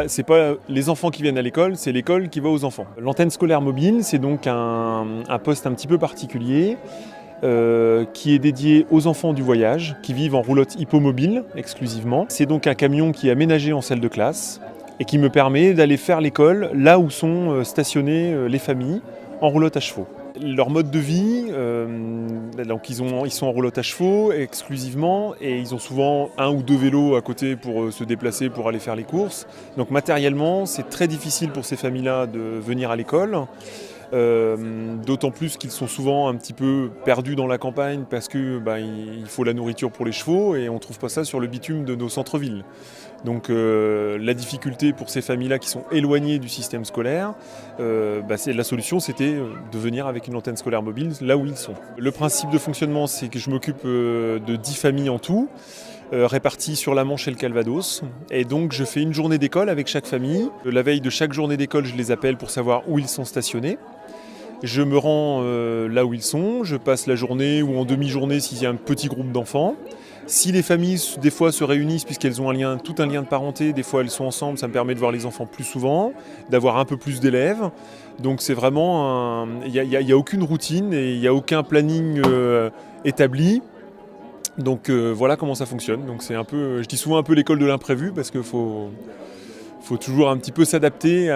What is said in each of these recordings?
c'est pas les enfants qui viennent à l'école, c'est l'école qui va aux enfants. L'antenne scolaire mobile, c'est donc un poste un petit peu particulier qui est dédié aux enfants du voyage, qui vivent en roulotte hippomobile exclusivement. C'est donc un camion qui est aménagé en salle de classe et qui me permet d'aller faire l'école là où sont stationnées les familles en roulotte à chevaux. Leur mode de vie, donc ils sont en roulotte à chevaux exclusivement et ils ont souvent un ou deux vélos à côté pour se déplacer, pour aller faire les courses. Donc matériellement, c'est très difficile pour ces familles-là de venir à l'école. D'autant plus qu'ils sont souvent un petit peu perdus dans la campagne parce que il faut la nourriture pour les chevaux et on ne trouve pas ça sur le bitume de nos centres-villes. Donc la difficulté pour ces familles-là qui sont éloignées du système scolaire, la solution c'était de venir avec une antenne scolaire mobile là où ils sont. Le principe de fonctionnement, c'est que je m'occupe de 10 familles en tout, réparties sur la Manche et le Calvados. Et donc je fais une journée d'école avec chaque famille. La veille de chaque journée d'école, je les appelle pour savoir où ils sont stationnés. Je me rends là où ils sont, je passe la journée ou en demi-journée s'il y a un petit groupe d'enfants. Si les familles des fois se réunissent puisqu'elles ont tout un lien de parenté, des fois elles sont ensemble, ça me permet de voir les enfants plus souvent, d'avoir un peu plus d'élèves. Donc c'est vraiment, il n'y a aucune routine et il n'y a aucun planning établi. Donc voilà comment ça fonctionne. Donc c'est un peu, je dis souvent un peu l'école de l'imprévu parce qu'il faut toujours un petit peu s'adapter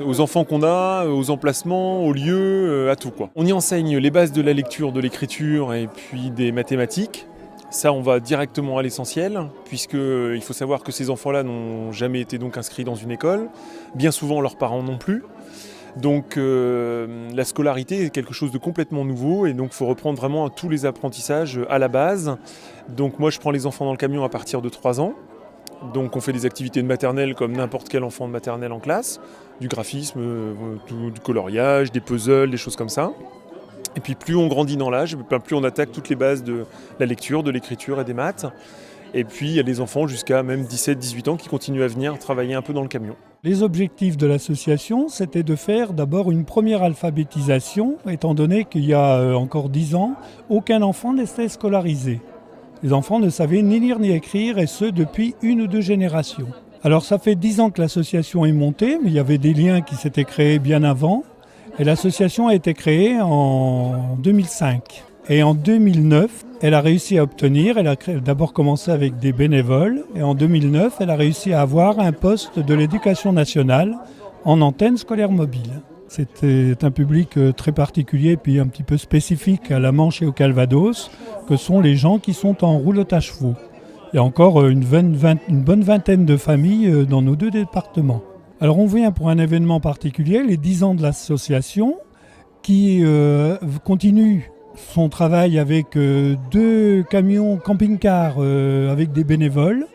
aux enfants qu'on a, aux emplacements, aux lieux, à tout quoi. On y enseigne les bases de la lecture, de l'écriture et puis des mathématiques. Ça, on va directement à l'essentiel, puisqu'il faut savoir que ces enfants-là n'ont jamais été donc inscrits dans une école. Bien souvent, leurs parents non plus. Donc la scolarité est quelque chose de complètement nouveau et donc il faut reprendre vraiment tous les apprentissages à la base. Donc moi, je prends les enfants dans le camion à partir de 3 ans. Donc on fait des activités de maternelle comme n'importe quel enfant de maternelle en classe, du graphisme, du coloriage, des puzzles, des choses comme ça. Et puis plus on grandit dans l'âge, plus on attaque toutes les bases de la lecture, de l'écriture et des maths. Et puis il y a des enfants jusqu'à même 17-18 ans qui continuent à venir travailler un peu dans le camion. Les objectifs de l'association, c'était de faire d'abord une première alphabétisation, étant donné qu'il y a encore 10 ans, aucun enfant n'était scolarisé. Les enfants ne savaient ni lire ni écrire, et ce depuis 1 ou 2 générations. Alors ça fait 10 ans que l'association est montée, mais il y avait des liens qui s'étaient créés bien avant. Et l'association a été créée en 2005. Et en 2009, elle a réussi à obtenir, elle a d'abord commencé avec des bénévoles, et en 2009, elle a réussi à avoir un poste de l'éducation nationale en antenne scolaire mobile. C'était un public très particulier, puis un petit peu spécifique à la Manche et au Calvados, que sont les gens qui sont en roulotte à chevaux. Il y a encore une bonne vingtaine de familles dans nos 2 départements. Alors on vient pour un événement particulier, les 10 ans de l'association, qui continue son travail avec 2 camions camping-cars avec des bénévoles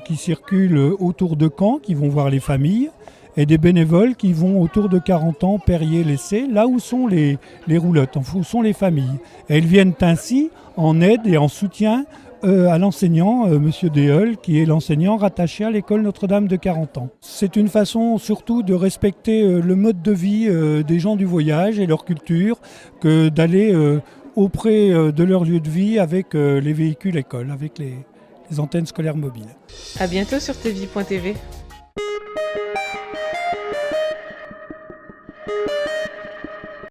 qui circulent autour de Caen, qui vont voir les familles, et des bénévoles qui vont autour de 40 ans, Perrier-Lessé, là où sont les roulottes, où sont les familles. Et elles viennent ainsi en aide et en soutien à l'enseignant, M. Deheul, qui est l'enseignant rattaché à l'école Notre-Dame de 40 ans. C'est une façon surtout de respecter le mode de vie des gens du voyage et leur culture, que d'aller auprès de leur lieu de vie avec les véhicules écoles, avec les antennes scolaires mobiles. À bientôt sur tvie.tv.